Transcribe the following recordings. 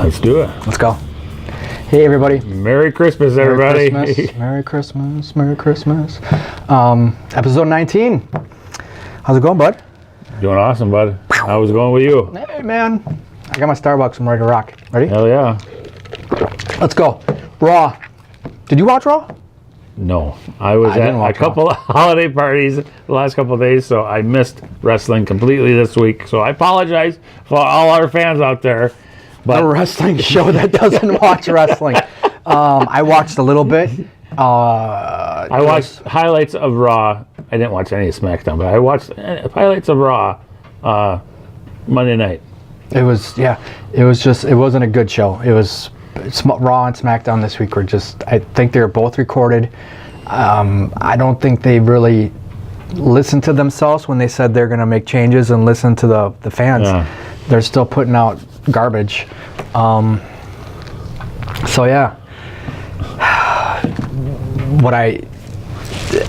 Let's do it. Let's go. Hey, everybody. Merry Christmas, everybody. Merry Christmas. Merry Christmas. Episode 19. How's it going, bud? Doing awesome, bud. How's it going with you? Hey, man. I got my Starbucks. I'm ready to rock. Ready? Hell yeah. Let's go. Raw. Did you watch Raw? No. I was at a couple of holiday parties the last couple of days, so I missed wrestling completely this week. So I apologize for all our fans out there. But a wrestling show that doesn't watch wrestling. I watched a little bit. I watched highlights of Raw. I didn't watch any of Smackdown, but I watched highlights of Raw Monday night. It wasn't a good show. It was Raw and Smackdown this week were just, I think they were both recorded. I don't think they really listened to themselves when they said they're going to make changes and listen to the fans. Yeah. They're still putting out garbage. So yeah,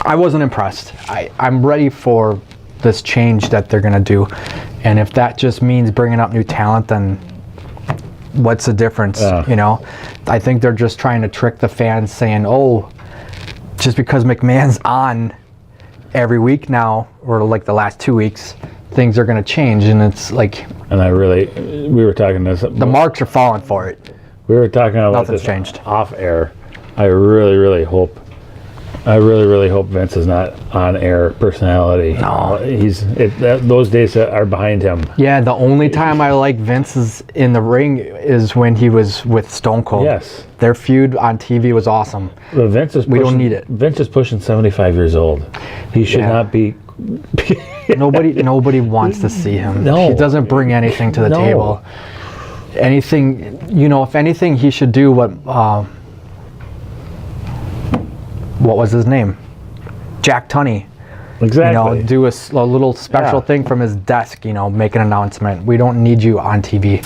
I wasn't impressed. I'm ready for this change that they're gonna do, and if that just means bringing up new talent, then what's the difference? Yeah. You know, I think they're just trying to trick the fans, saying, "Oh, just because McMahon's on every week now, or like the last 2 weeks, things are gonna change," and it's like. And we were talking this. The marks are falling for it. We were talking about Nothing's this changed. Off air. I really hope Vince is not on air personality. No, those days are behind him. Yeah, the only time I like Vince is in the ring is when he was with Stone Cold. Yes, their feud on TV was awesome. But we don't need it. Vince is pushing 75 years old. He should not be. Nobody wants to see him. No, he doesn't bring anything to the table. Anything, if anything, he should do what was his name? Jack Tunney. Exactly. Do a little special thing from his desk, make an announcement. We don't need you on TV.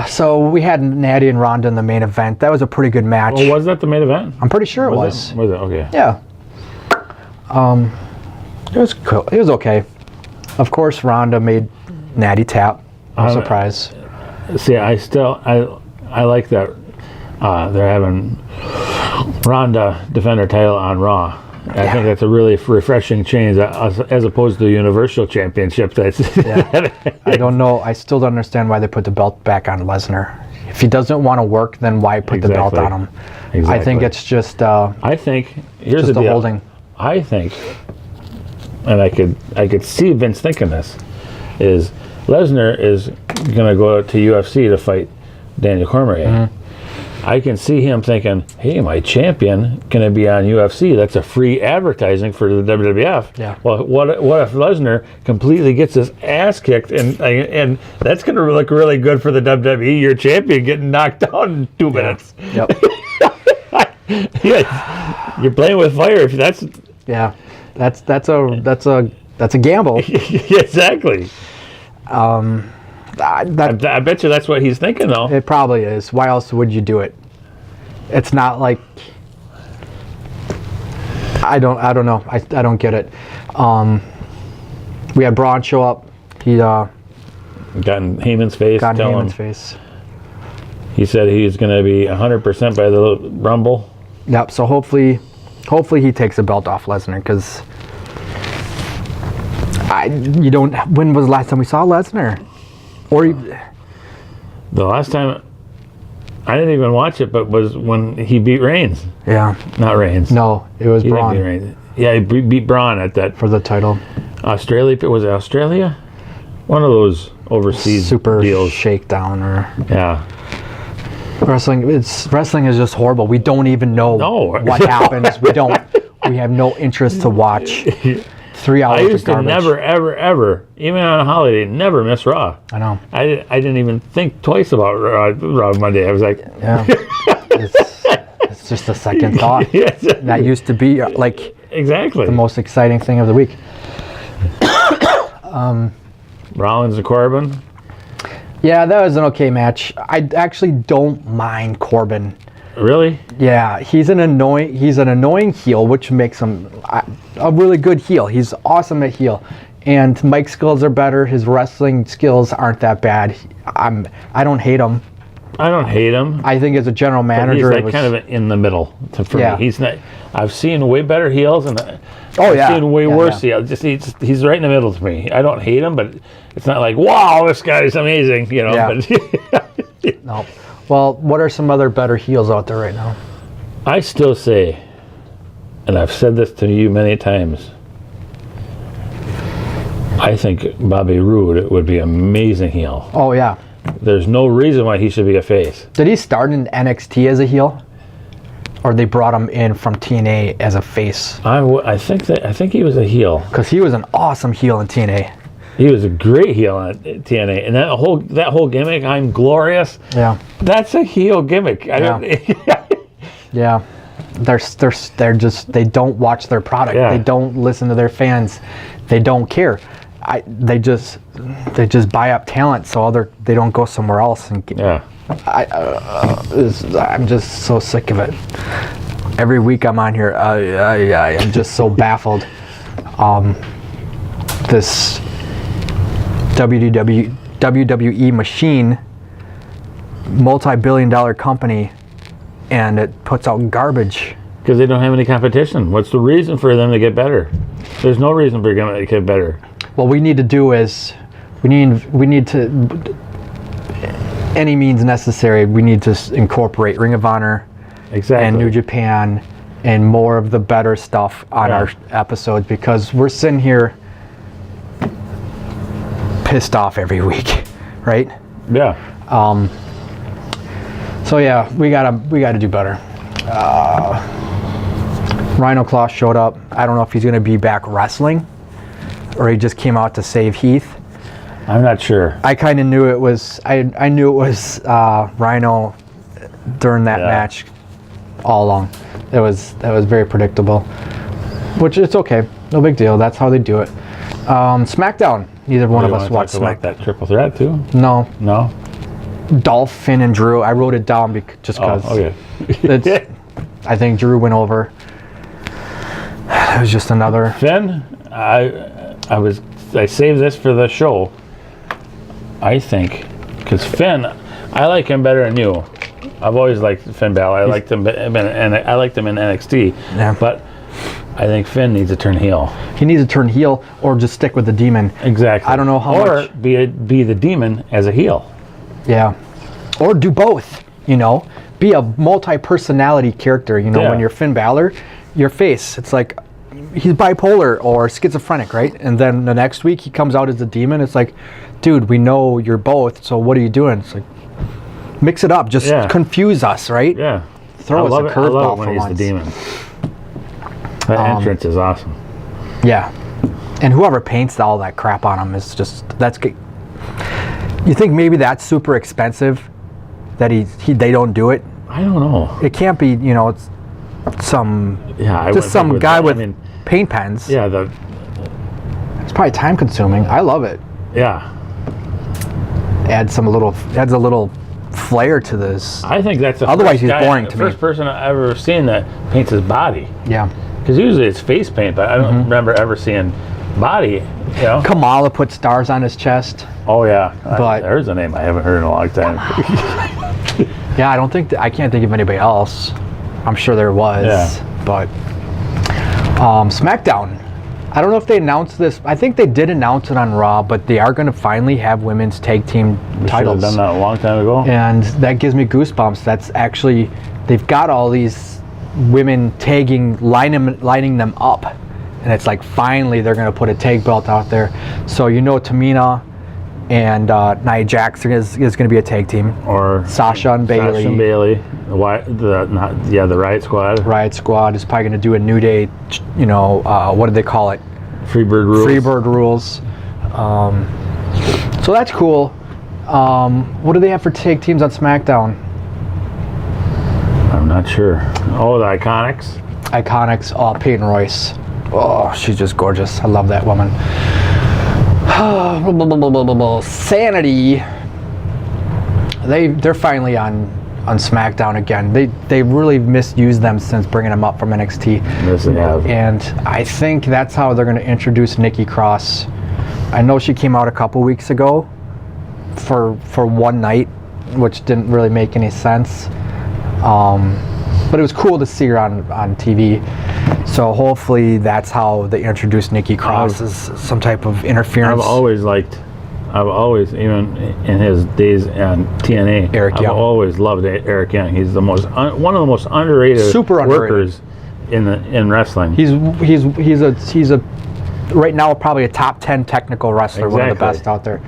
So we had Natty and Ronda in the main event. That was a pretty good match. Oh, was that the main event? I'm pretty sure it was. Was it? Okay. Yeah. It was cool. It was okay. Of course, Ronda made Natty tap. No surprise. See, I like that they're having Ronda defend her title on Raw. I think that's a really refreshing change as opposed to the Universal Championship. I don't know. I still don't understand why they put the belt back on Lesnar. If he doesn't want to work, then why put the belt on him? Exactly. I think it's just. Here's the deal. Holding. I think, and I could see Vince thinking this, is Lesnar is going to go to UFC to fight Daniel Cormier. Mm-hmm. I can see him thinking, hey, my champion going to be on UFC. That's a free advertising for the WWF. Yeah. Well, what if Lesnar completely gets his ass kicked and that's going to look really good for the WWE? Your champion getting knocked down in 2 minutes. Yep. Yeah, you're playing with fire. If that's that's a gamble. Exactly. I bet you that's what he's thinking, though. It probably is. Why else would you do it? It's not like I don't know. I don't get it. We had Braun show up. He got in Heyman's face. Face. He said he's going to be 100% by the Rumble. Yep. So hopefully he takes the belt off Lesnar, because when was the last time we saw Lesnar? The last time I didn't even watch it, but was when he beat Reigns. Yeah. Not Reigns. No, it was Braun. Didn't beat Reigns. Yeah, he beat Braun at that. For the title. Australia, was it Australia? One of those overseas super deals. Shakedown or. Yeah. Wrestling is just horrible. We don't even know what happens. We have no interest to watch. 3 hours I used of garbage. to never, ever, even on a holiday, never miss Raw. I know. I didn't even think twice about Raw Monday. I was like, yeah, it's just a second thought. Yes. That used to be like exactly the most exciting thing of the week. Rollins and Corbin. Yeah, that was an okay match. I actually don't mind Corbin. Really? Yeah, he's an annoying heel, which makes him a really good heel. He's awesome at heel. And Mike's skills are better. His wrestling skills aren't that bad. I don't hate him. I don't hate him. I think as a general manager, He's like kind of in the middle for me. He's not. I've seen way better heels and I've seen way worse heels. He's right in the middle to me. I don't hate him, but it's not like, wow, this guy's amazing, you know. Yeah. But no. Well, what are some other better heels out there right now? I still say, and I've said this to you many times, I think Bobby Roode would be an amazing heel. Oh, yeah. There's no reason why he should be a face. Did he start in NXT as a heel? Or they brought him in from TNA as a face? I think he was a heel. Because he was an awesome heel in TNA. He was a great heel on TNA, and that whole gimmick, I'm glorious. Yeah, that's a heel gimmick. Yeah, they don't watch their product. Yeah. They don't listen to their fans. They don't care. They just buy up talent so they don't go somewhere else. And I'm just so sick of it. Every week I'm on here, I'm just so baffled. This WWE machine, multi-billion-dollar company, and it puts out garbage. Because they don't have any competition. What's the reason for them to get better? There's no reason for them to get better. What we need to do is, we need to, any means necessary, we need to incorporate Ring of Honor and New Japan and more of the better stuff on our episodes, because we're sitting here pissed off every week, right? Yeah. So yeah, we gotta do better. Rhino Claw showed up. I don't know if he's gonna be back wrestling, or he just came out to save Heath. I'm not sure. I kind of knew it was. I knew it was Rhino during that match all along. That was very predictable, which it's okay. No big deal. That's how they do it. Smackdown. Neither one of us watched Smackdown. That triple threat too? No. Dolph, Finn, and Drew. I wrote it down just because. Oh, okay. I think Drew went over. It was just another. Finn, I saved this for the show. I think because Finn, I like him better than you. I've always liked Finn Balor. I liked him in NXT. Yeah. But I think Finn needs to turn heel. He needs to turn heel or just stick with the demon. Exactly. I don't know how much. Or be the demon as a heel. Yeah. Or do both, you know. Be a multi-personality character, you know. When you're Finn Balor, your face, it's like he's bipolar or schizophrenic, right? And then the next week he comes out as a demon. It's like, dude, we know you're both, so what are you doing? It's like, mix it up. Just confuse us, right? Yeah. Throw us a curveball for once. He's the demon. That entrance is awesome. Yeah. And whoever paints all that crap on him is just, that's good. You think maybe that's super expensive that they don't do it? I don't know. It can't be, you know, it's some guy with paint pens. Yeah, it's probably time consuming. I love it. Yeah. Adds a little flair to this. I think that's otherwise he's boring to me. The first person I've ever seen that paints his body. Yeah. Because usually it's face paint, but I don't remember ever seeing body. You know? Kamala put stars on his chest. Oh yeah, but there's a name I haven't heard in a long time. Yeah, I can't think of anybody else. I'm sure there was, but SmackDown. I don't know if they announced this. I think they did announce it on Raw, but they are going to finally have women's tag team titles. Should have done that a long time ago. And that gives me goosebumps. That's actually, they've got all these women tagging, lining them up. And it's like, finally, they're going to put a tag belt out there. So, you know, Tamina and Nia Jax is going to be a tag team. Or Sasha and Bayley. The Riot Squad. Riot Squad is probably going to do a New Day, you know, what do they call it? Freebird Rules. Freebird Rules. So that's cool. What do they have for tag teams on SmackDown? I'm not sure. Oh, the Iconics. Iconics. Oh, Peyton Royce. Oh, she's just gorgeous. I love that woman. Sanity. They're finally on SmackDown again. They really misused them since bringing them up from NXT. Yes, they have. And I think that's how they're going to introduce Nikki Cross. I know she came out a couple weeks ago for one night which didn't really make any sense. But it was cool to see her on TV. So hopefully that's how they introduced Nikki Cross as some type of interference. I've always, even in his days on TNA, I've always loved Eric Young. He's the most one of the most underrated workers in wrestling. He's a right now probably a top 10 technical wrestler, one of the best out there.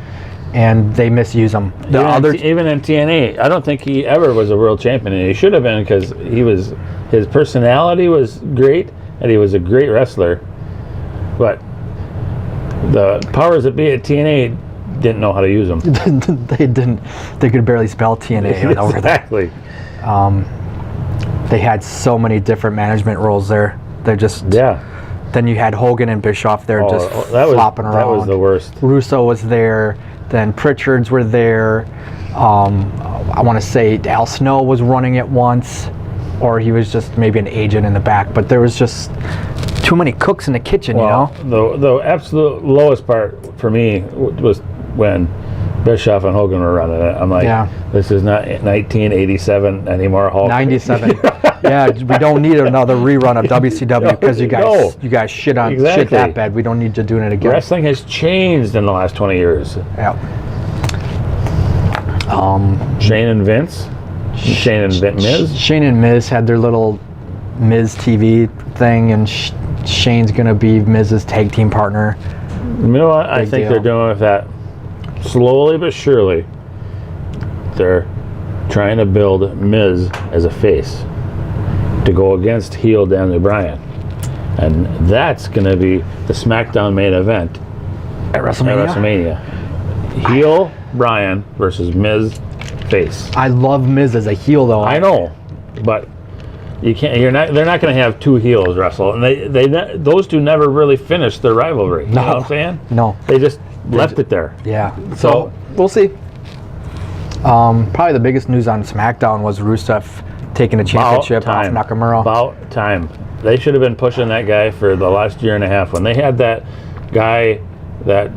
And they misuse him. Even in TNA, I don't think he ever was a world champion. And he should have been, because his personality was great, and he was a great wrestler. But the powers that be at TNA didn't know how to use him. They didn't. They could barely spell TNA over there. Exactly. They had so many different management roles there. They're just Then you had Hogan and Bischoff there flopping around. That was the worst. Russo was there. Then Pritchard's were there. I want to say Al Snow was running it once, or he was just maybe an agent in the back. But there was just too many cooks in the kitchen, you know? The absolute lowest part for me was when Bischoff and Hogan were running it. I'm like, this is not 1987 anymore. Hulk. 97. Yeah, we don't need another rerun of WCW because you guys shit that bad. We don't need to do it again. Wrestling has changed in the last 20 years. Yeah. Shane and Vince. Shane and Miz. Shane and Miz had their little Miz TV thing, and Shane's gonna be Miz's tag team partner. You know what? I think they're doing with that slowly but surely. They're trying to build Miz as a face to go against heel Daniel Bryan, and that's going to be the Smackdown main event at WrestleMania. Heel Bryan versus Miz face. I love Miz as a heel, though. I know, but you can't. They're not going to have two heels wrestle, and those two never really finished their rivalry. You know what I'm saying? No, they just left it there. Yeah. So we'll see. Probably the biggest news on SmackDown was Rusev taking the championship off Nakamura. About time. They should have been pushing that guy for the last year and a half. When they had that guy, that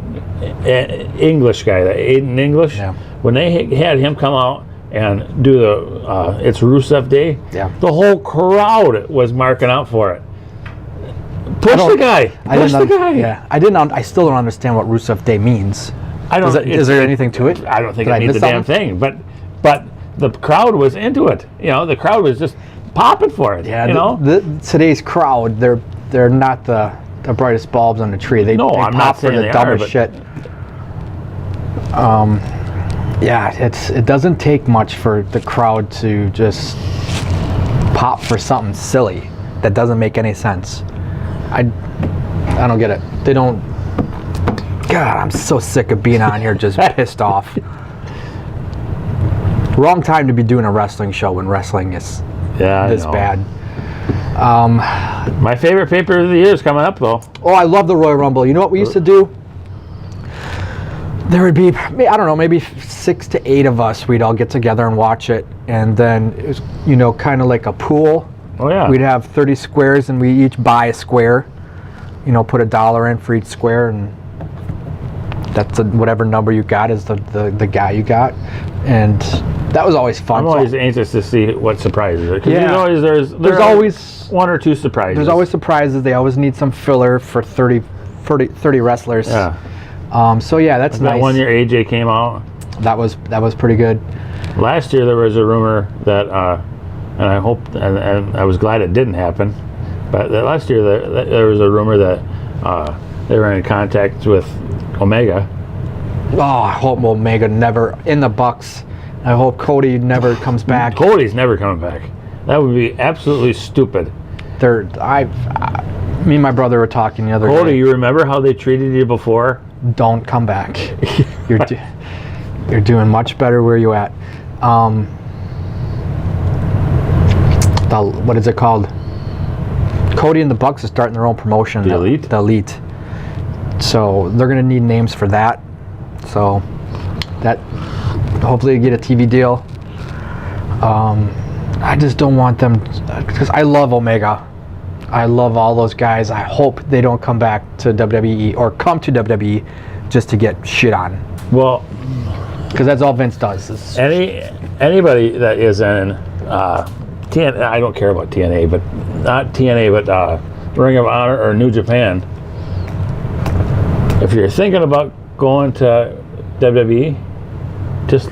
English guy, that Aiden English, when they had him come out and do the It's Rusev Day, the whole crowd was marking out for it. Push the guy. Yeah, I still don't understand what Rusev Day means. Is there anything to it? I don't think it means a damn thing. But the crowd was into it. You know, the crowd was just popping for it. Yeah. Today's crowd, they're not the brightest bulbs on the tree. They pop for the dumbest shit. It doesn't take much for the crowd to just pop for something silly that doesn't make any sense. I don't get it. They don't. God, I'm so sick of being on here just pissed off. Wrong time to be doing a wrestling show when wrestling is this bad. My favorite pay-per-view of the year is coming up, though. Oh, I love the Royal Rumble. You know what we used to do? There would be, I don't know, maybe 6 to 8 of us. We'd all get together and watch it. And then it was, kind of like a pool. Oh, yeah. We'd have 30 squares, and we each buy a square. Put $1 in for each square, and that's whatever number you got is the guy you got. And that was always fun. I'm always anxious to see what surprises are. Because there's always 1 or 2 surprises. There's always surprises. They always need some filler for 30 wrestlers. Yeah. That's nice. That one year AJ came out. That was pretty good. Last year there was a rumor that, and I hope, and I was glad it didn't happen, but last year there was a rumor that they were in contact with Omega. Oh, I hope Omega never in the Bucks. I hope Cody never comes back. Cody's never coming back. That would be absolutely stupid. Me and my brother were talking the other day. Cody, you remember how they treated you before? Don't come back. You're doing much better where you at. What is it called? Cody and the Bucks are starting their own promotion. The Elite? The Elite. So they're going to need names for that. So that hopefully get a TV deal. I just don't want them, because I love Omega. I love all those guys. I hope they don't come back to WWE or come to WWE just to get shit on. Well, Because that's all Vince does. Is Anybody that is in TNA, I don't care about TNA, but not TNA, but Ring of Honor or New Japan. If you're thinking about going to WWE, just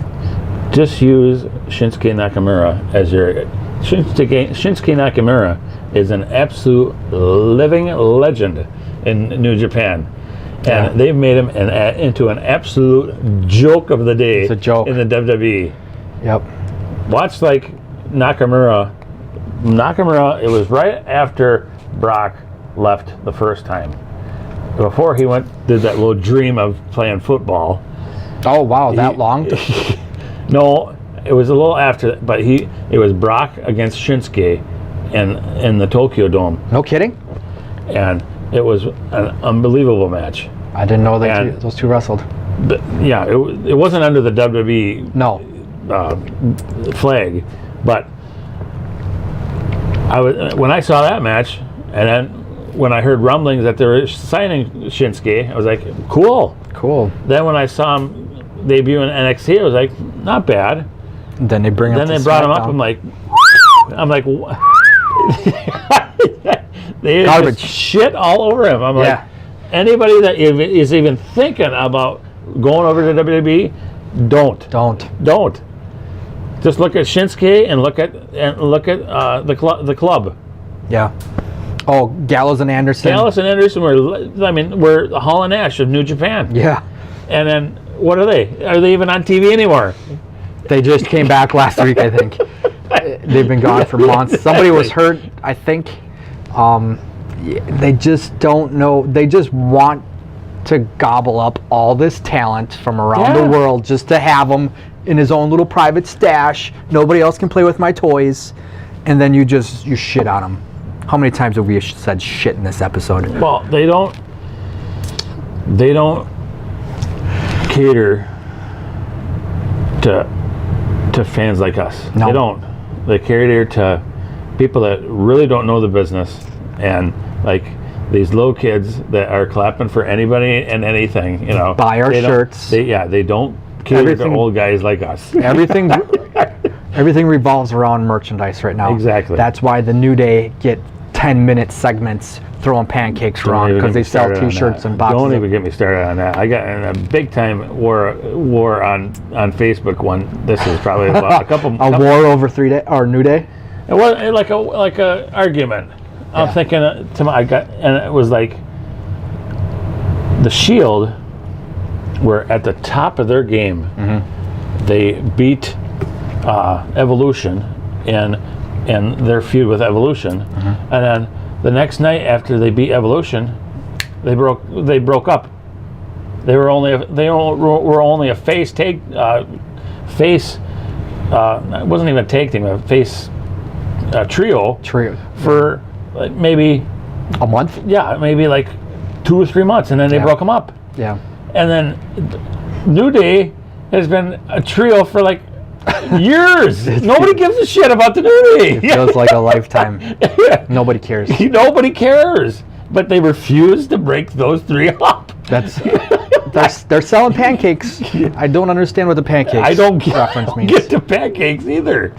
use Shinsuke Nakamura as your Shinsuke Nakamura is an absolute living legend in New Japan. And they've made him into an absolute joke of the day. It's a joke. In the WWE. Yep. Watch like Nakamura, it was right after Brock left the first time. Before he did that little dream of playing football. Oh, wow, that long? No, it was a little after, but it was Brock against Shinsuke in the Tokyo Dome. No kidding? And it was an unbelievable match. I didn't know those two wrestled. But yeah, it wasn't under the WWE flag, but when I saw that match, and then when I heard rumblings that they were signing Shinsuke, I was like, cool. Then when I saw him debut in NXT, I was like, not bad. And then they brought him up. I'm like, what? They garbage just shit all over him. I'm like, anybody that is even thinking about going over to WWE, don't. Just look at Shinsuke and look at the club. Yeah. Oh, Gallows and Anderson. We're the Hall and Ash of New Japan. Yeah. And then what are they? Are they even on TV anymore? They just came back last week, I think. They've been gone for months. Somebody was hurt, I think. They just don't know. They just want to gobble up all this talent from around the world just to have them in his own little private stash. Nobody else can play with my toys. And then you shit on them. How many times have we said shit in this episode? Well, they don't cater to fans like us. No. They don't. They cater to people that really don't know the business, and like these little kids that are clapping for anybody and anything, buy our shirts. They don't cater to old guys like us. Everything revolves around merchandise right now. Exactly. That's why the New Day get 10-minute segments throwing pancakes around, because they sell T-shirts and boxes. Don't even get me started on that. I got in a big time war on Facebook one. This is probably about a war over 3 day or New Day. It was like a argument. I'm thinking and it was like the Shield were at the top of their game. Mm-hmm. They beat Evolution in their feud with Evolution, and then the next night after they beat Evolution, they broke up. They were only a face tag. It wasn't even a tag team. A face trio for like maybe a month. Yeah, maybe like 2 or 3 months, and then they broke them up. Yeah. And then New Day has been a trio for like years. Nobody gives a shit about the New Day. It feels like a lifetime. Nobody cares. Nobody cares. But they refuse to break those three up. They're selling pancakes. I don't understand what the pancakes reference means. Get the pancakes either.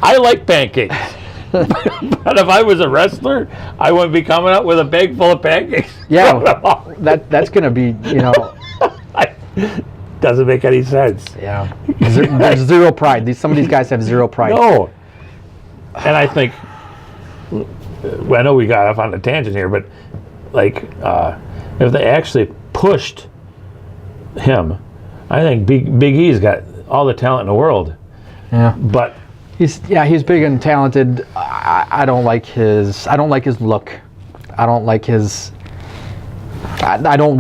I like pancakes. But if I was a wrestler, I wouldn't be coming up with a bag full of pancakes. Yeah, that's going to be, Doesn't make any sense. Yeah. There's zero pride. Some of these guys have zero pride. No. And I think, I know we got off on a tangent here, but like, if they actually pushed him, I think Big E's got all the talent in the world. Yeah. But he's big and talented. I don't like his look. I don't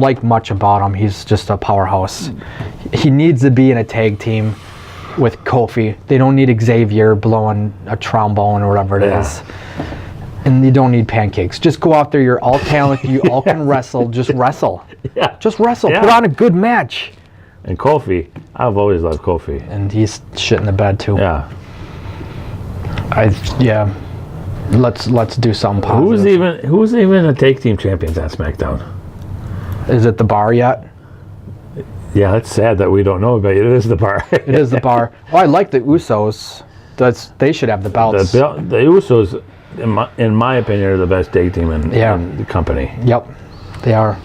like much about him. He's just a powerhouse. He needs to be in a tag team with Kofi. They don't need Xavier blowing a trombone or whatever it is. And you don't need pancakes. Just go out there. You're all talented. You all can wrestle. Just wrestle. Yeah. Just wrestle. Yeah. Put on a good match. And Kofi, I've always loved Kofi. And he's shit in the bed too. Yeah. Let's do something positive. Who's even the tag team champions on SmackDown? Is it the Bar yet? Yeah, it's sad that we don't know about it. It is the bar. It is the bar. Oh, I like the Usos. They should have the belts. The Usos, in my opinion, are the best tag team in the company. Yep, they are.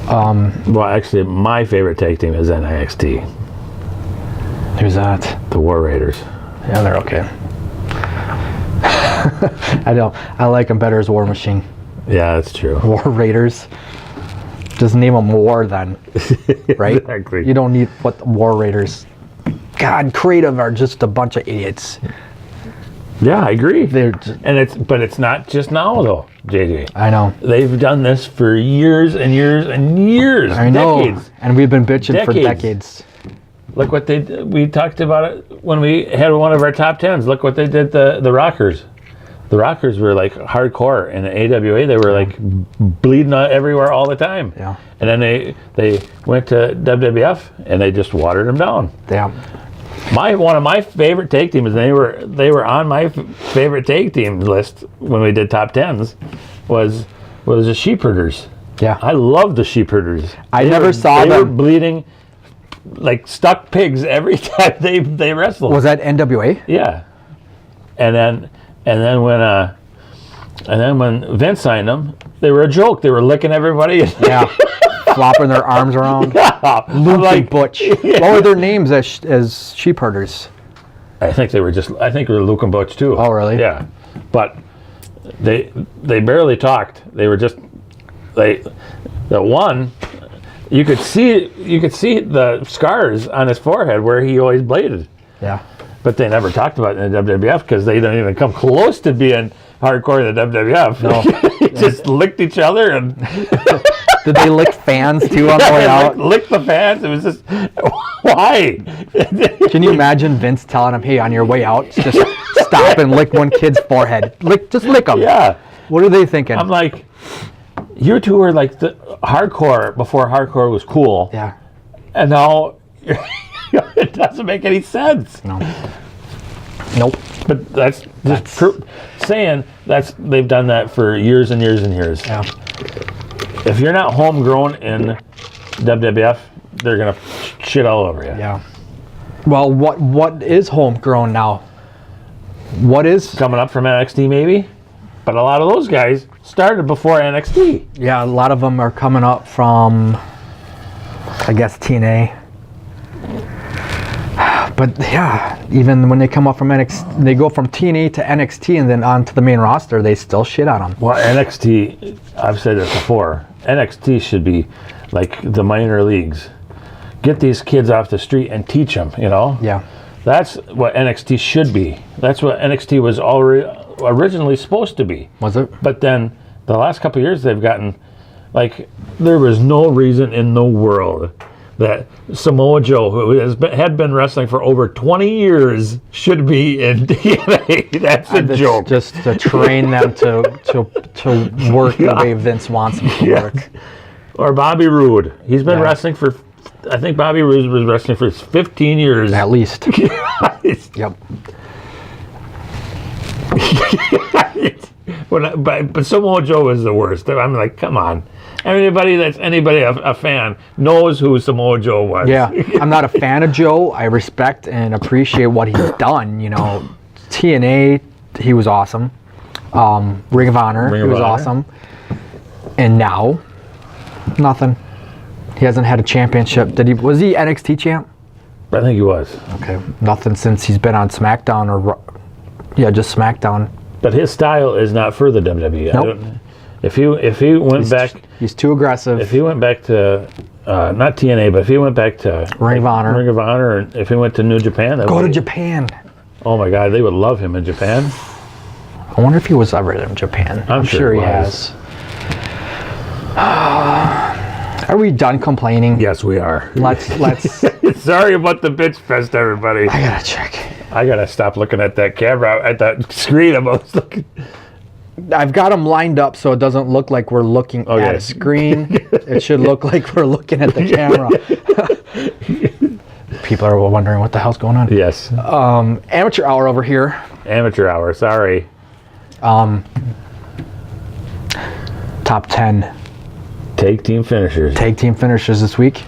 Well, actually, my favorite tag team is NXT. Who's that? The War Raiders. Yeah, they're okay. I know. I like them better as War Machine. Yeah, that's true. War Raiders. Just name them War then, right? Exactly. You don't need what the War Raiders. God, creative are just a bunch of idiots. Yeah, I agree. They're but it's not just now though, JJ. I know. They've done this for years and years and years. I know. Decades. And we've been bitching for decades. Look what they did. We talked about it when we had one of our top 10s. Look what they did the Rockers. The Rockers were like hardcore in the AWA. They were like bleeding out everywhere all the time. Yeah. And then they went to WWF and they just watered them down. Yeah. One of my favorite tag teams, and they were on my favorite tag team list when we did top 10s, was the Sheepherders. Yeah. I love the Sheepherders. I never saw them. They were bleeding like stuck pigs every time they wrestled. Was that NWA? Yeah. And then when Vince signed them, they were a joke. They were licking everybody. Yeah. Flopping their arms around. Yeah. Luke and Butch. Yeah. What were their names as sheepherders? I think they were Luke and Butch too. Oh, really? Yeah. But they barely talked. They were just the one. You could see the scars on his forehead where he always bladed. Yeah. But they never talked about it in the WWF because they don't even come close to being hardcore in the WWF. No. Just licked each other and Did they lick fans too on the way out? Lick the fans. It was just why? Can you imagine Vince telling him, "Hey, on your way out, just stop and lick one kid's forehead. Just lick them." Yeah. What are they thinking? I'm like, you two were like the hardcore before hardcore was cool. Yeah. And now it doesn't make any sense. No. Nope. But that's saying they've done that for years and years and years. Yeah. If you're not homegrown in WWF, they're gonna shit all over you. Yeah. Well, what is homegrown now? What is Coming up from NXT maybe? But a lot of those guys started before NXT. Yeah, a lot of them are coming up from, I guess, TNA. But yeah, even when they come up from NXT, they go from TNA to NXT and then on to the main roster, they still shit on them. Well, NXT, I've said this before, NXT should be like the minor leagues. Get these kids off the street and teach them, you know? Yeah. That's what NXT should be. That's what NXT was originally supposed to be. Was it? But then the last couple of years they've gotten, like, there was no reason in the world that Samoa Joe, who had been wrestling for over 20 years, should be in TNA. That's a joke. Just to train them to work the way Vince wants them to work. Or Bobby Roode. He's been wrestling for, I think Bobby Roode was wrestling for 15 years. At least. Yep. But Samoa Joe is the worst. I'm like, come on. Anybody a fan knows who Samoa Joe was. Yeah, I'm not a fan of Joe. I respect and appreciate what he's done. You know, TNA, he was awesome. Ring of Honor, he was awesome. And now, nothing. He hasn't had a championship. Was he NXT champ? I think he was. Okay, nothing since he's been on Smackdown just Smackdown. But his style is not for the WWE. Nope. If he went back, he's too aggressive. If he went back to not TNA, but if he went back to Ring of Honor, and if he went to New Japan, to Japan. Oh my God, they would love him in Japan. I wonder if he was ever in Japan. I'm sure he has. Are we done complaining? Yes, we are. Let's. Sorry about the bitch fest, everybody. I gotta check. I gotta stop looking at that camera, at that screen. I've got them lined up so it doesn't look like we're looking at a screen. It should look like we're looking at the camera. People are wondering what the hell's going on. Yes. Amateur hour over here. Amateur hour. Sorry. Top 10 tag team finishers. Tag team finishers this week.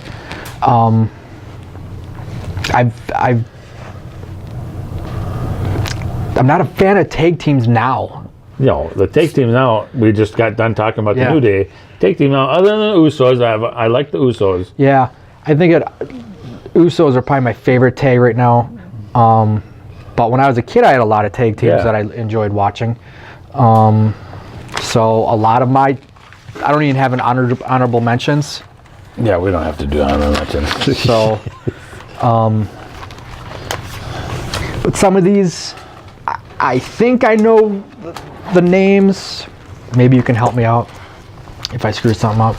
I'm not a fan of tag teams now. The tag team now, we just got done talking about the Yeah. New Day. Tag team now, other than the Usos, I like the Usos. Yeah, I think Usos are probably my favorite tag right now. But when I was a kid, I had a lot of tag teams that I enjoyed watching. So a lot of I don't even have an honorable mentions. Yeah, we don't have to do honorable mentions. So, but some of these, I think I know the names. Maybe you can help me out if I screw something up.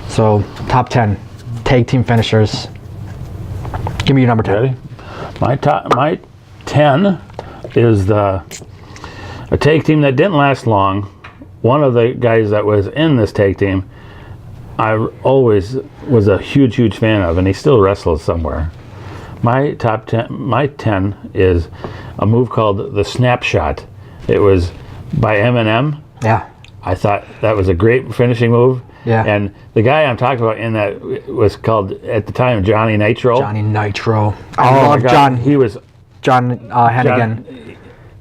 So, top 10 tag team finishers. Give me your number 10. Ready? My 10 is a tag team that didn't last long. One of the guys that was in this tag team, I always was a huge fan of, and he still wrestles somewhere. My 10 is a move called the Snapshot. It was by Eminem. Yeah. I thought that was a great finishing move. Yeah. And the guy I'm talking about in that was called, at the time, Johnny Nitro. Johnny Nitro. Oh I love my God. John. He was John Hennigan.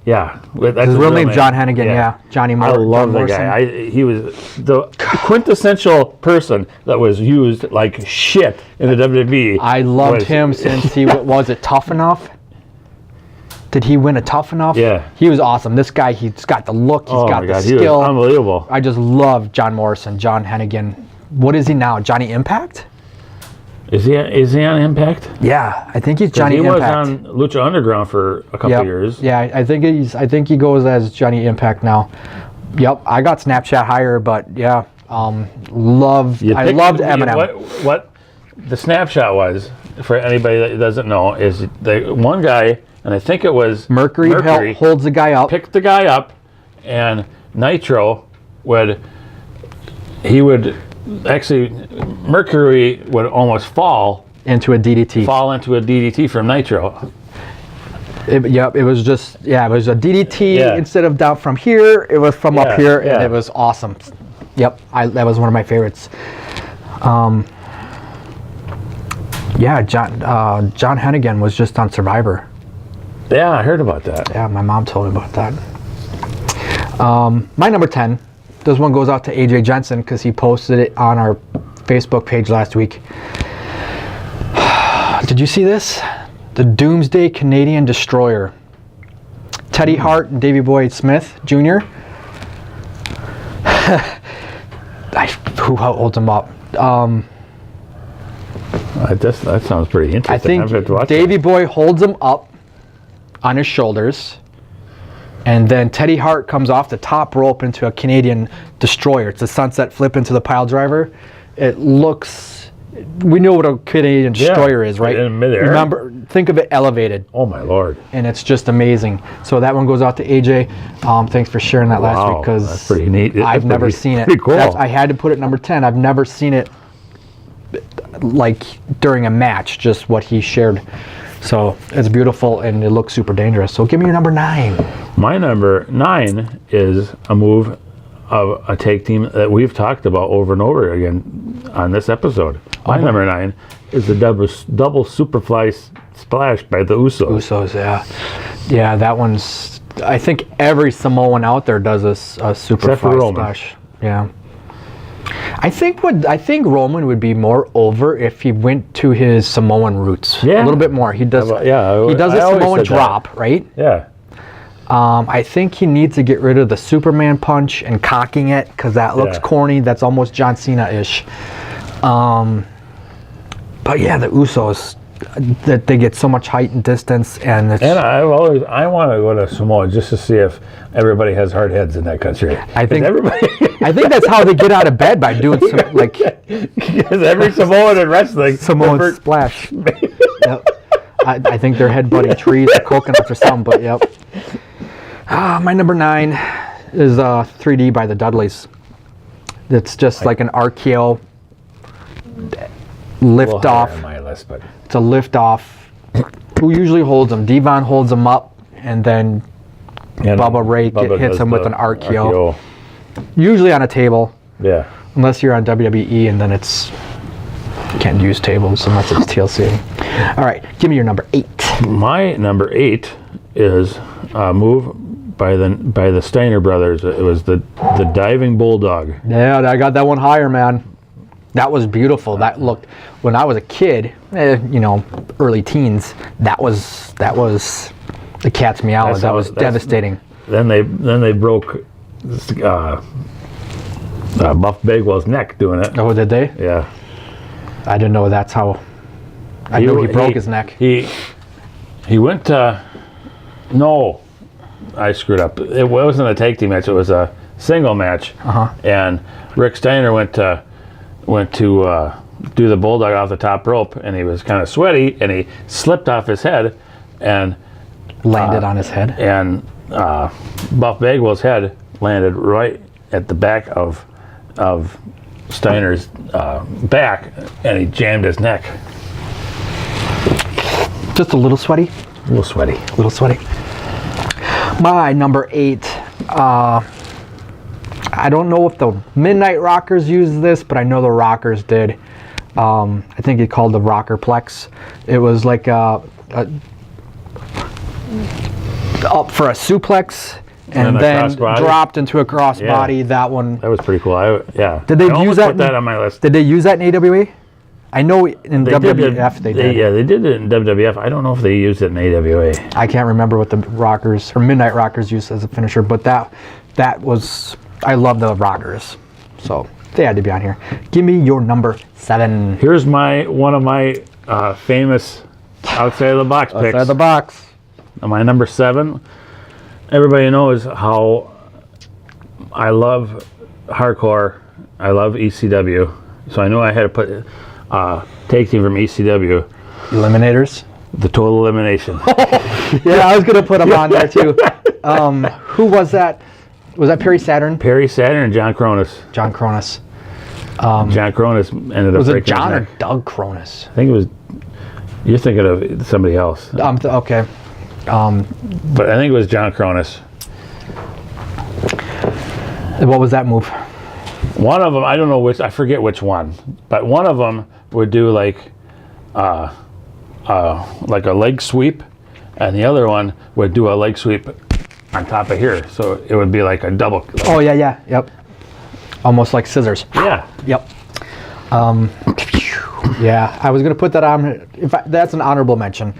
Yeah, that's His real name John Hennigan. Yeah. Johnny I love that guy. He was the quintessential person that was used like shit in the WWE. I loved him since he was it Tough Enough. Did he win a Tough Enough? Yeah. He was awesome. This guy, he's got the look, he's got the He skill. was unbelievable. I just love John Morrison, John Hennigan. What is he now? Johnny Impact? Is he on Impact? Yeah, I think he's Johnny Impact. He was on Lucha Underground for a couple of years. Yeah, I think he goes as Johnny Impact now. Yep, I got Snapchat higher, but yeah, I loved Eminem. What the Snapshot was, for anybody that doesn't know, is the one guy, and I think it was Mercury holds the guy up. Picked the guy up, and Nitro Mercury would almost fall into a DDT. From Nitro. It was a DDT instead of down from here. It was from up here, and it was awesome. Yep, that was one of my favorites. John Hennigan was just on Survivor. Yeah, I heard about that. Yeah, my mom told me about that. My number 10. This one goes out to AJ Jensen because he posted it on our Facebook page last week. Did you see this? The Doomsday Canadian Destroyer. Teddy Hart and Davey Boy Smith Jr. Who holds him up? That sounds pretty interesting. I think Davey Boy holds him up on his shoulders. And then Teddy Hart comes off the top rope into a Canadian Destroyer. It's a sunset flip into the pile driver. It looks... We know what a Canadian Destroyer is, right? In midair. Remember, think of it elevated. Oh, my Lord. And it's just amazing. So that one goes out to AJ. Thanks for sharing that last week, because that's pretty neat. I've never seen it. Pretty cool. I had to put it number 10. I've never seen it like during a match, just what he shared. So it's beautiful, and it looks super dangerous. So give me your number 9. My number 9 is a move of a tag team that we've talked about over and over again on this episode. My number 9 is the double superfly splash by the Usos. Usos, yeah, that one's. I think every Samoan out there does a superfly splash. Yeah. I think Roman would be more over if he went to his Samoan roots. Yeah. A little bit more. He does. He does a Samoan drop, right? Yeah. I think he needs to get rid of the Superman punch and cocking it, because that looks corny. That's almost John Cena-ish. But yeah, the Usos, that they get so much height and distance, and I want to go to Samoa just to see if everybody has hard heads in that country. I think that's how they get out of bed, by doing some, like, because every Samoan in wrestling, Samoan splash. Yep. I think they're headbutting trees or coconuts or something, but yep. My number 9 is 3D by the Dudleys. It's just like an RKO lift off. On my list, but it's a lift off. Who usually holds them? Devon holds them up, and then Bubba Ray hits him with an RKO. Usually on a table. Yeah. Unless you're on WWE, and then it's Can't use tables unless it's TLC. All right, give me your number 8. My number 8 is a move by the Steiner brothers. It was the diving bulldog. Yeah, I got that one higher, man. That was beautiful. That looked, when I was a kid, early teens, that was the cat's meow. That was devastating. Then they broke Buff Bagwell's neck doing it. Oh, did they? Yeah. I didn't know that's how. I knew he broke his neck. He went to. No, I screwed up. It wasn't a tag team match. It was a single match. And Rick Steiner went to do the bulldog off the top rope, and he was kind of sweaty, and he slipped off his head, and landed on his head. And Buff Bagwell's head landed right at the back of Steiner's back, and he jammed his neck. Just a little sweaty. A little sweaty. A little sweaty. My number 8. I don't know if the Midnight Rockers used this, but I know the Rockers did. I think it called the Rockerplex. It was like up for a suplex and then dropped into a crossbody. Yeah. That one. That was pretty cool. Did they use that? Put that on my list. Did they use that in AWA? I know in WWF they did. Yeah, they did it in WWF. I don't know if they used it in AWA. I can't remember what the Rockers or Midnight Rockers used as a finisher, but that was. I love the Rockers, so they had to be on here. Give me your number 7. Here's one of my famous outside of the box picks. Outside of the box. My number 7. Everybody knows how I love hardcore. I love ECW, so I know I had to put tag team from ECW. Eliminators. The Total Elimination. Yeah, I was gonna put them on there too. Who was that? Was that Perry Saturn? Perry Saturn and John Cronus. John Cronus. John Cronus ended up. Was it John or Doug Cronus? I think it was. You're thinking of somebody else. Okay. But I think it was John Cronus. What was that move? One of them, I don't know which. I forget which one. But one of them would do like a leg sweep, and the other one would do a leg sweep on top of here, so it would be like a double. Oh yeah, yep. Almost like scissors. Yeah. Yep. Yeah, I was gonna put that on. That's an honorable mention.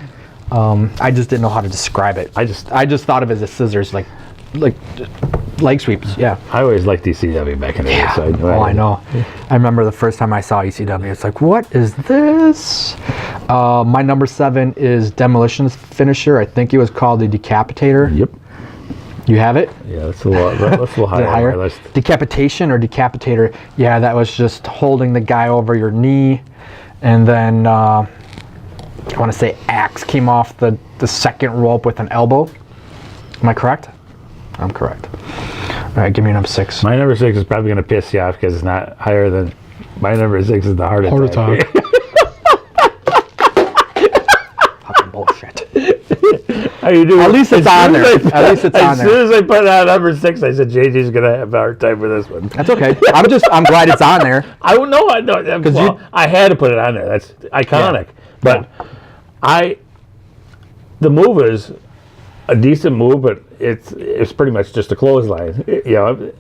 I just didn't know how to describe it. I just thought of it as scissors, like leg sweeps. Yeah. I always liked ECW back in the day. So I know. I remember the first time I saw ECW. It's like, what is this? My number 7 is Demolition's finisher. I think it was called the Decapitator. Yep. You have it? Yeah, that's a little higher on my list. Decapitation or Decapitator? Yeah, that was just holding the guy over your knee, and then I want to say axe came off the second rope with an elbow. Am I correct? I'm correct. All right, give me your number 6. My number 6 is probably going to piss you off because it's not higher than. My number 6 is the Heart Attack. Fucking bullshit. How you doing? At least it's on there. At least it's on there. As soon as I put it on number 6, I said JJ's going to have a hard time with this one. That's okay. I'm glad it's on there. I had to put it on there. That's iconic. Yeah. But the move is a decent move, but it's pretty much just a clothesline. You know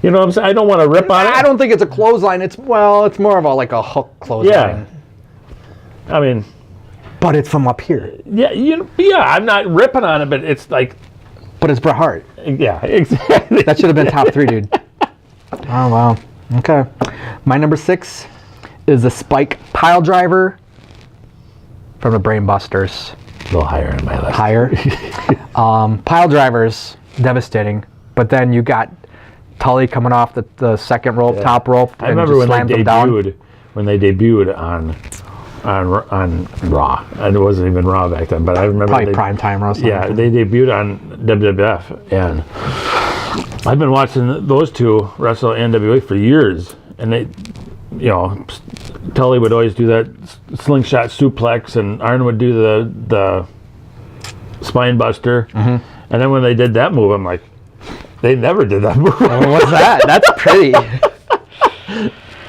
what I'm saying? I don't want to rip on it. I don't think it's a clothesline. It's more of a hook clothesline. Yeah. I mean, but it's from up here. Yeah. I'm not ripping on it, but it's like. But it's Bret Hart. Yeah, exactly. That should have been top 3, dude. Oh wow. Okay. My number 6 is the Spike Pile Driver from the Brain Busters. A little higher on my list. Higher. Pile drivers, devastating. But then you got Tully coming off the second rope, top rope. I remember when they debuted on Raw. And it wasn't even Raw back then, but I remember probably primetime Raw. Yeah, they debuted on WWF, and I've been watching those two wrestle NWA for years, and they, Tully would always do that slingshot suplex, and Arn would do the spine buster, and then when they did that move, I'm like, they never did that move. What's that? That's pretty.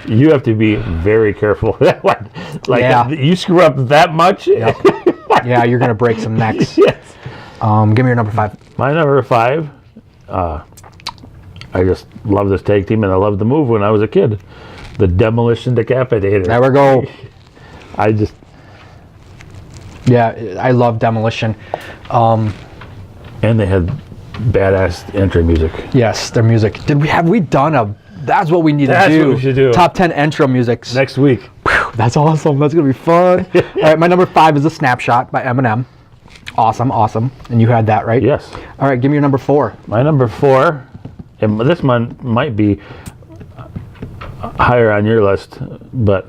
You have to be very careful with that one. Like, you screw up that much. Yep. Yeah, you're going to break some necks. Yes. Give me your number 5. My number 5, I just love this tag team, and I loved the move when I was a kid. The Demolition Decapitator. There we go. Yeah, I love Demolition. And they had badass intro music. Yes, their music. Have we done a... That's what we need to do. That's what we should do. Top 10 intro musics. Next week. Whew, that's awesome. That's going to be fun. All right, my number 5 is A Snapshot by Eminem. Awesome. And you had that, right? Yes. All right, give me your number 4. My number 4, and this one might be higher on your list, but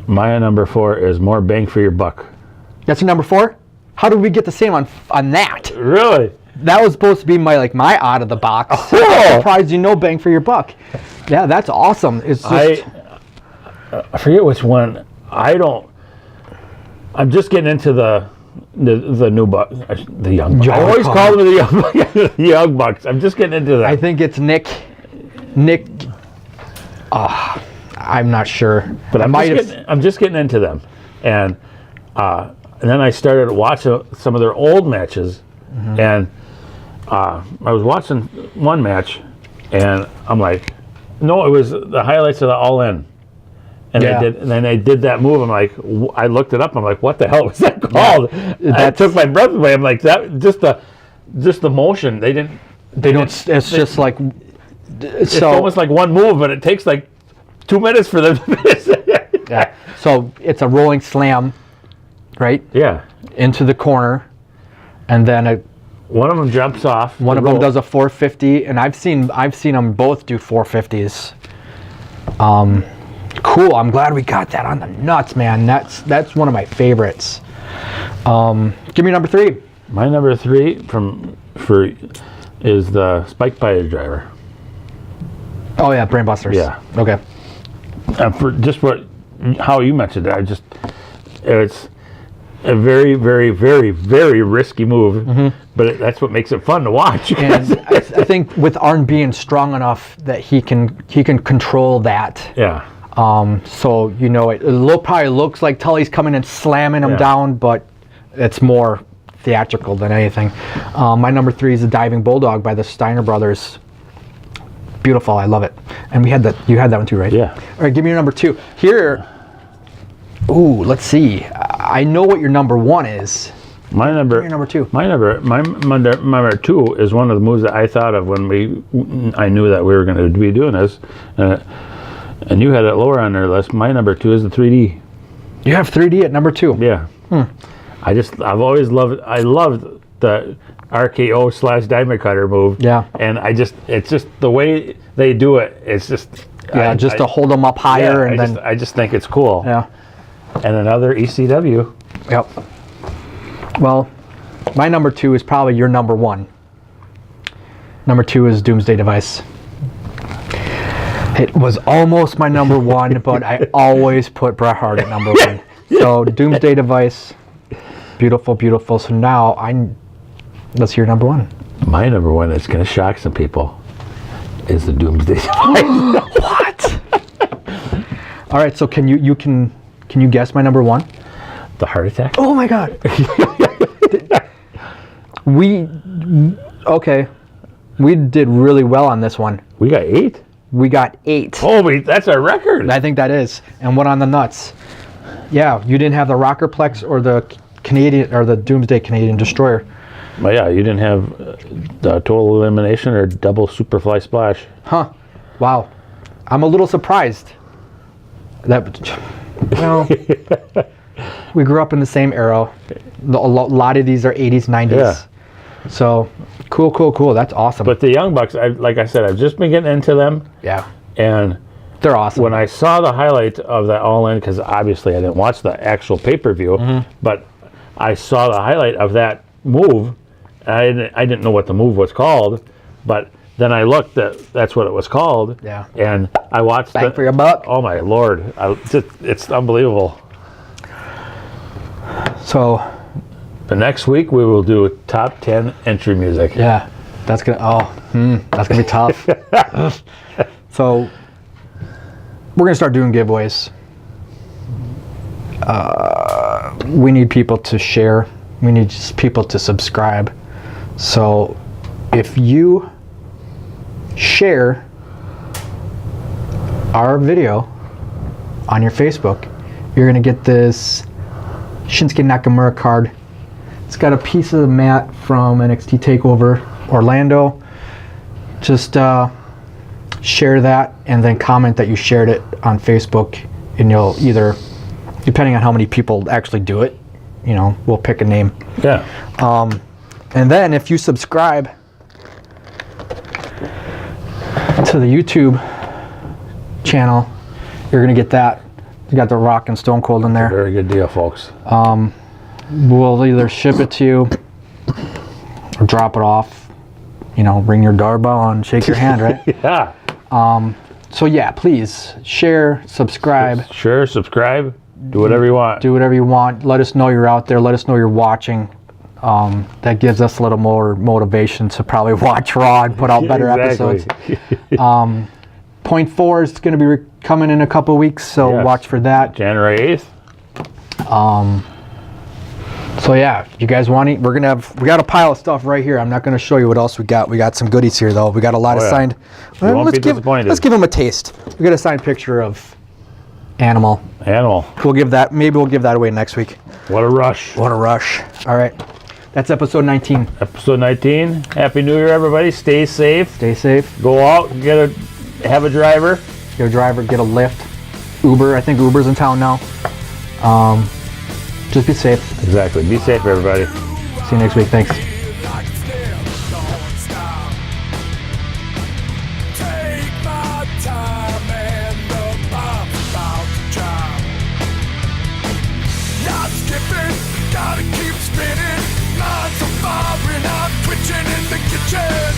my number 4 is More Bang for Your Buck. That's your number 4? How did we get the same on that? Really? That was supposed to be my out of the box. Oh. I'm surprised you know Bang for Your Buck. Yeah, that's awesome. It's just... I forget which one. I'm just getting into the new buck, the young bucks. I always call them the young bucks. I'm just getting into that. I think it's Nick. I'm not sure, but I'm just getting into them, and then I started watching some of their old matches, and I was watching one match, and I'm like, no, it was the highlights of the All In. And then I did that move. I'm like, I looked it up. I'm like, what the hell was that called? That took my breath away. I'm like, that just the motion. They don't. It's just like. It's almost like one move, but it takes like 2 minutes for them to finish it. Yeah. So it's a rolling slam, right? Yeah. Into the corner, and then one of them jumps off. One of them does a 450, and I've seen them both do 450s. Cool. I'm glad we got that on the nuts, man. That's one of my favorites. Give me number 3. My number 3 is the Spike Pile Driver. Oh yeah, Brainbusters. Yeah. Okay. And for just how you mentioned it, it's a very, very, very, very risky move, but that's what makes it fun to watch. And I think with Arn being strong enough that he can control that. Yeah. So it probably looks like Tully's coming and slamming him down, but it's more theatrical than anything. My number 3 is the Diving Bulldog by the Steiner Brothers. Beautiful, I love it. And you had that one too, right? Yeah. All right, give me your number 2. Here, let's see. I know what your number 1 is. My number 2. My number 2 is one of the moves that I thought of when I knew that we were going to be doing this, and you had it lower on their list. My number 2 is the 3D. You have 3D at number 2. Yeah. I've always loved. I loved the RKO / Diamond Cutter move. Yeah. And it's just the way they do it. It's just. To hold them up higher and then. I just think it's cool. Yeah. And another ECW. Yep. Well, my number 2 is probably your number 1. Number 2 is Doomsday Device. It was almost my number 1, but I always put Bret Hart at number 1. So Doomsday Device, beautiful, beautiful. So now let's hear number 1. My number 1 is going to shock some people. Is the Doomsday Device. What? All right. So can you guess my number 1? The Heart Attack. Oh my God. We did really well on this one. We got 8. We got 8. Holy, that's our record. I think that is. And one on the nuts. Yeah, you didn't have the Rockerplex or the Canadian or the Doomsday Canadian Destroyer. Well, yeah, you didn't have the Total Elimination or Double Superfly Splash. Huh. Wow. I'm a little surprised. We grew up in the same era. A lot of these are 80s, 90s. Yeah. So, cool. That's awesome. But the Young Bucks, like I said, I've just been getting into them. Yeah. And they're awesome. When I saw the highlight of that All In, because obviously I didn't watch the actual pay-per-view, but I saw the highlight of that move. I didn't know what the move was called, but then I looked that's what it was called. Yeah. And I watched Bang for your buck. Oh my Lord. It's unbelievable. So the next week we will do top 10 entry music. Yeah. That's gonna be tough. So we're going to start doing giveaways. We need people to share. We need just people to subscribe. So if you share our video on your Facebook, you're going to get this Shinsuke Nakamura card. It's got a piece of the mat from NXT TakeOver Orlando. Just share that and then comment that you shared it on Facebook, and you'll either, depending on how many people actually do it, you know, we'll pick a name. Yeah. And then if you subscribe to the YouTube channel, you're gonna get that. You got the Rock and Stone Cold in there. Very good deal, folks. We'll either ship it to you or drop it off. You know, ring your doorbell and shake your hand, right? Yeah. So yeah, please share, subscribe. Sure, subscribe. Do whatever you want. Do whatever you want. Let us know you're out there. Let us know you're watching. That gives us a little more motivation to probably watch Raw and put out better episodes. Point 4 is going to be coming in a couple of weeks, so Yes. watch for that. January 8th. So yeah, you guys want it? We got a pile of stuff right here. I'm not going to show you what else we got. We got some goodies here though. We got a lot of yeah. signed. You won't be disappointed. Let's give them a taste. We got a signed picture of Animal. Animal. Maybe we'll give that away next week. What a rush. What a rush. All right. That's episode 19. Episode 19. Happy New Year, everybody. Stay safe. Stay safe. Go out and have a driver. Get a driver, get a lift. Uber. I think Uber's in town now. Just be safe. Exactly. Be safe, everybody. See you next week. Thanks. Gotta keep spinning, lines are firing, I'm twitching in the kitchen.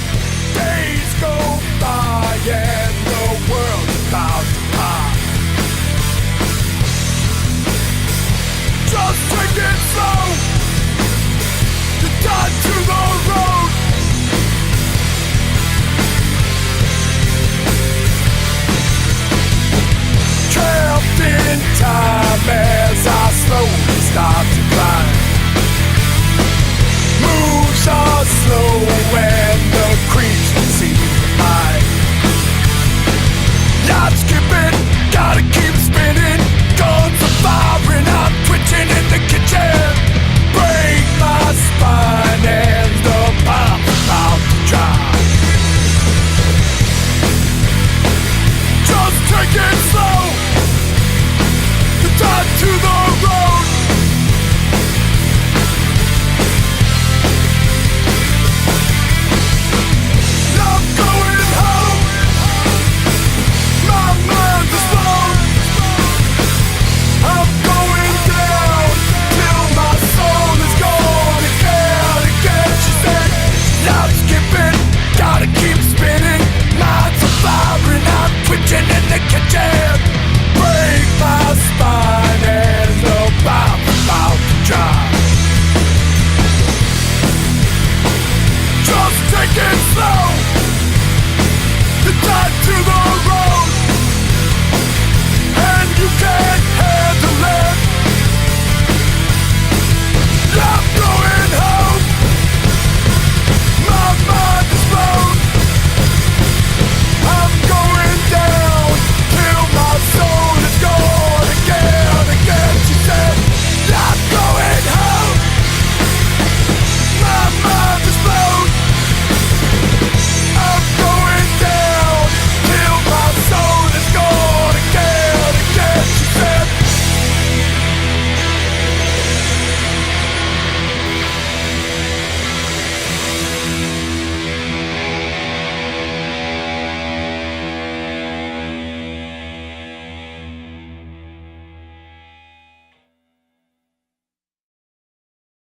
Days go by and the world's about to pop. Just take it slow, you're done to the road. Trapped in time as I slowly start to climb. Moves are slow and the creeps don't seem to mind. Not skipping, gotta keep spinning. Guns are firing, I'm twitching in the kitchen. Break my spine and the bomb about to drop. Just take it slow.